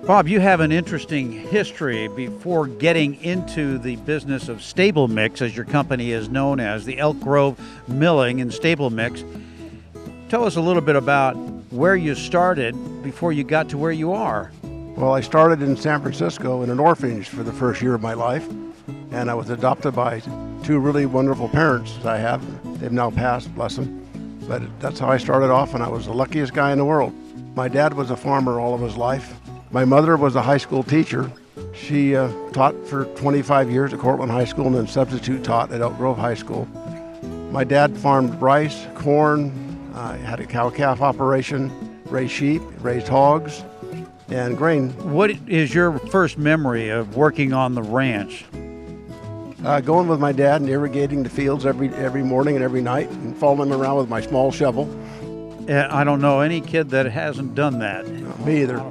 Bob, you have an interesting history before getting into the business of stable mix, as your company is known as, the Elk Grove Milling and Stable Mix. Tell us a little bit about where you started before you got to where you are. Well, I started in San Francisco in an orphanage for the first year of my life, and I was adopted by two really wonderful parents I have. They've now passed, bless them. But that's how I started off, and I was the luckiest guy in the world. My dad was a farmer all of his life. My mother was a high school teacher. She taught for 25 years at Cortland High School and then substitute taught at Elk Grove High School. My dad farmed rice, corn, had a cow-calf operation, raised sheep, raised hogs, and grain. What is your first memory of working on the ranch? Going with my dad and irrigating the fields every morning and every night and following him around with my small shovel. I don't know any kid that hasn't done that. Me either.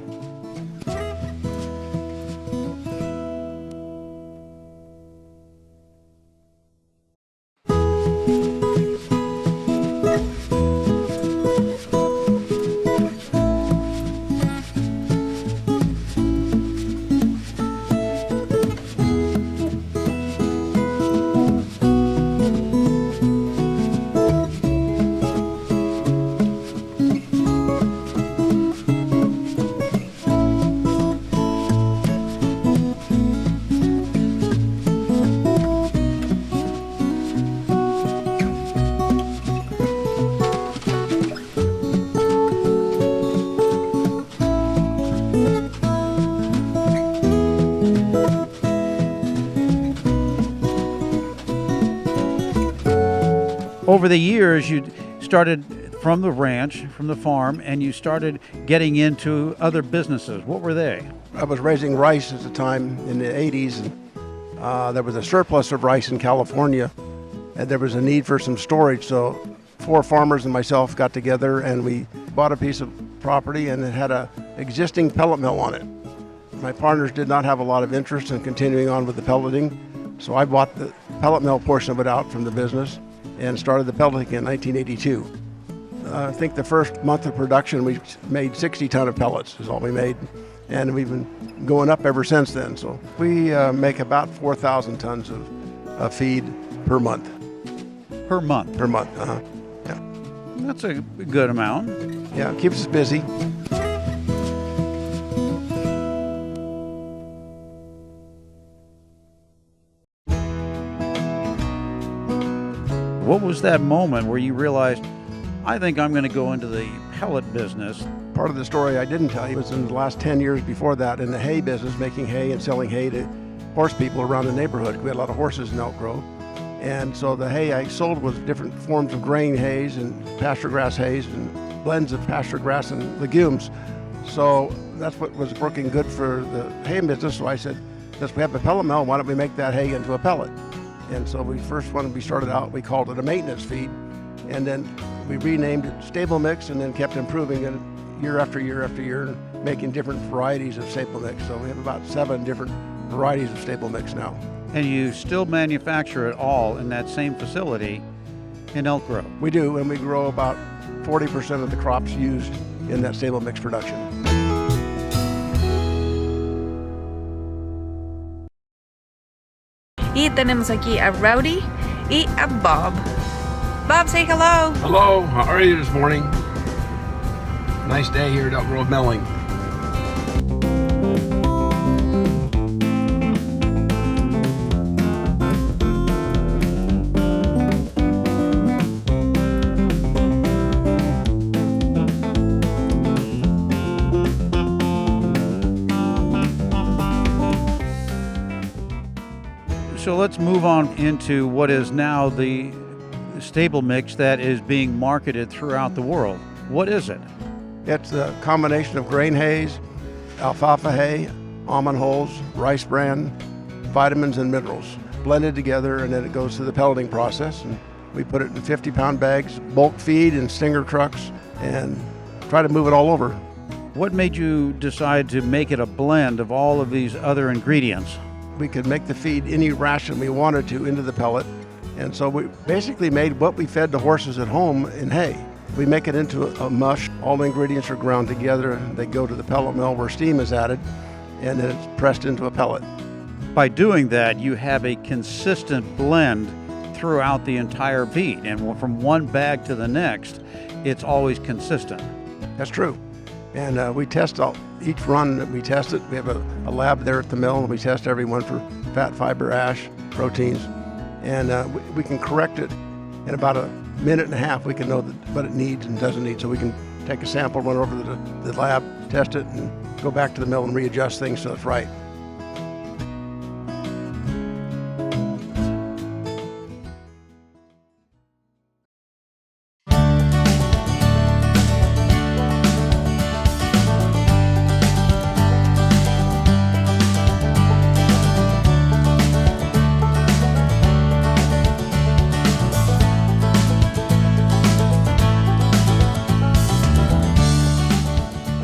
Over the years, you started from the ranch, from the farm, and you started getting into other businesses. What were they? I was raising rice at the time in the 80s, and there was a surplus of rice in California, and there was a need for some storage. So 4 farmers and myself got together, and we bought a piece of property, and it had an existing pellet mill on it. My partners did not have a lot of interest in continuing on with the pelleting, so I bought the pellet mill portion of it out from the business and started the pelleting in 1982. I think the first month of production we made 60 ton of pellets is all we made, and we've been going up ever since then. So we make about 4,000 tons of feed per month. Per month? Per month, yeah. That's a good amount. Yeah, it keeps us busy. What was that moment where you realized, I think I'm going to go into the pellet business? Part of the story I didn't tell you was in the last 10 years before that in the hay business, making hay and selling hay to horse people around the neighborhood. We had a lot of horses in Elk Grove. And so the hay I sold was different forms of grain hays and pasture grass hays and blends of pasture grass and legumes. So that's what was working good for the hay business. So I said, since we have a pellet mill, why don't we make that hay into a pellet? And so when we started out, we called it a maintenance feed. And then we renamed it Stable Mix and then kept improving it year after year after year, making different varieties of Stable Mix. So we have about 7 different varieties of Stable Mix now. And you still manufacture it all in that same facility in Elk Grove? We do, and we grow about 40% of the crops used in that Stable Mix production. Y tenemos aquí a Rowdy y a Bob. Bob, say hello. Hello, how are you this morning? Nice day here at Elk Grove Milling. So let's move on into what is now the stable mix that is being marketed throughout the world. What is it? It's a combination of grain hays, alfalfa hay, almond hulls, rice bran, vitamins and minerals blended together, and then it goes through the pelleting process. And we put it in 50-pound bags, bulk feed in stinger trucks, and try to move it all over. What made you decide to make it a blend of all of these other ingredients? We could make the feed any ration we wanted to into the pellet. And so we basically made what we fed the horses at home in hay. We make it into a mush. All the ingredients are ground together. They go to the pellet mill where steam is added, and then it's pressed into a pellet. By doing that, you have a consistent blend throughout the entire beet, and from one bag to the next, it's always consistent. That's true. And we test each run that we test it. We have a lab there at the mill, and we test every one for fat, fiber, ash, proteins. And we can correct it in about a minute and a half. We can know what it needs and doesn't need. So we can take a sample, run over to the lab, test it, and go back to the mill and readjust things so it's right.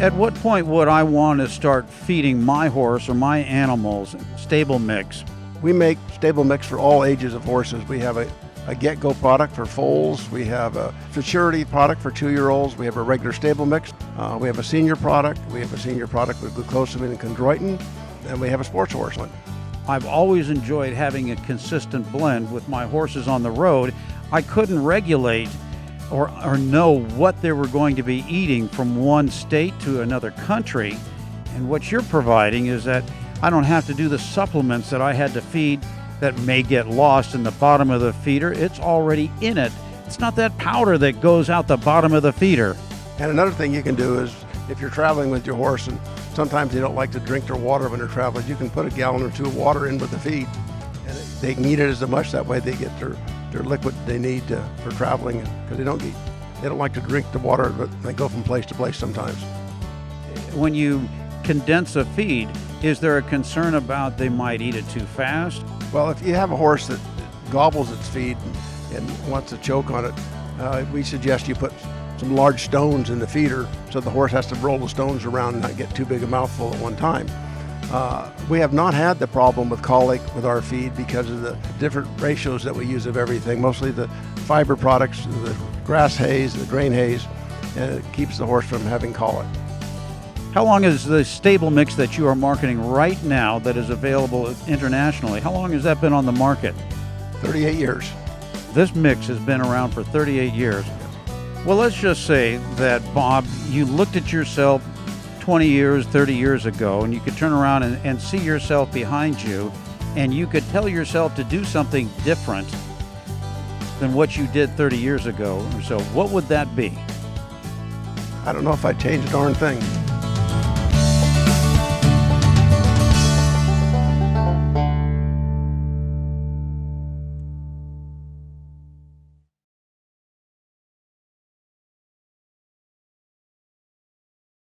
At what point would I want to start feeding my horse or my animals stable mix? We make stable mix for all ages of horses. We have a get-go product for foals. We have a maturity product for 2-year-olds. We have a regular stable mix. We have a senior product. We have a senior product with glucosamine and chondroitin. And we have a sports horse one. I've always enjoyed having a consistent blend with my horses on the road. I couldn't regulate or know what they were going to be eating from one state to another country. And what you're providing is that I don't have to do the supplements that I had to feed that may get lost in the bottom of the feeder. It's already in it. It's not that powder that goes out the bottom of the feeder. And another thing you can do is if you're traveling with your horse and sometimes they don't like to drink their water when they're traveling, you can put a gallon or two of water in with the feed. And they can eat it as a mush. That way they get their liquid they need for traveling, because they don't like to drink the water, but they go from place to place sometimes. When you condense a feed, is there a concern about they might eat it too fast? Well, if you have a horse that gobbles its feed and wants to choke on it, we suggest you put some large stones in the feeder so the horse has to roll the stones around and not get too big a mouthful at one time. We have not had the problem with colic with our feed because of the different ratios that we use of everything, mostly the fiber products, the grass hays, the grain hays, and it keeps the horse from having colic. How long is the stable mix that you are marketing right now that is available internationally? How long has that been on the market? 38 years. This mix has been around for 38 years. Well, let's just say that, Bob, you looked at yourself 20 years, 30 years ago, and you could turn around and see yourself behind you, and you could tell yourself to do something different than what you did 30 years ago. So what would that be? I don't know if I'd change a darn thing.